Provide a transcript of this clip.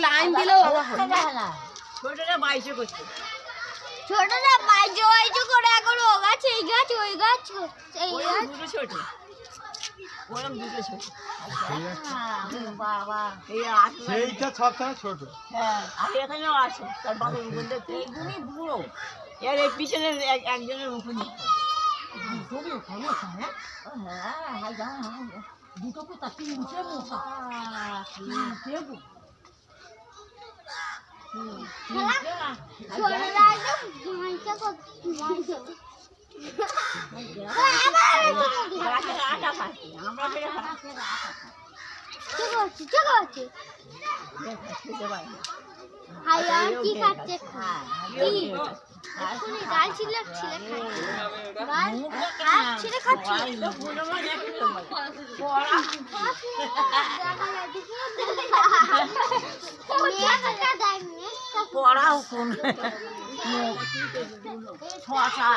Line দিলেও ছোটরা বাইশে করছে ছোটরা বাইশে বাইশে করে এখন ও গাছ এই গাছ ওই গাছ এই গাছ দুটো ছোট ওরম দুটো ছোট বাবা সেইটা সবসময় ছোট। হ্যাঁ আর এখানেও আছে তার বাবার মধ্যে এইগুলি বুড়ো এর এই পিছনের একজনের উপর দুটো কোথা তিনটে মোটা ছোটরা একদম মাইকা আটা খাই আমরা কি খাচ্ছে ডাল ছিলে খাচ্ছে পড়াও কোন ছটা